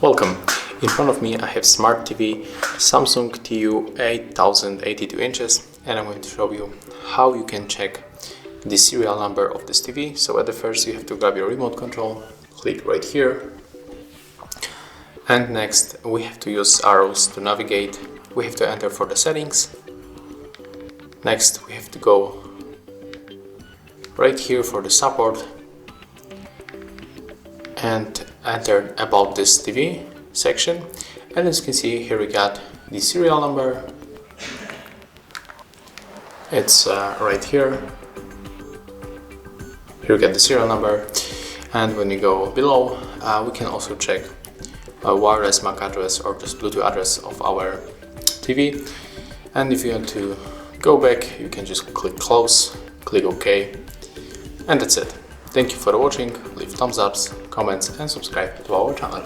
Welcome. In front of me I have Smart TV Samsung TU 8082 inches, and I'm going to show you how you can check the serial number of this TV. So at the first you have to grab your remote control, click right here, and next we have to use arrows to navigate. We have to enter for the settings. Next we have to go right here for the support and enter about this TV section, and as you can see here we got the serial number. It's right here. Here we get the serial number, and when you go below we can also check a wireless MAC address or just Bluetooth address of our TV. And if you want to go back, you can just click close, click OK, and that's it. Thank you for watching. Leave thumbs ups, comments and subscribe to our channel.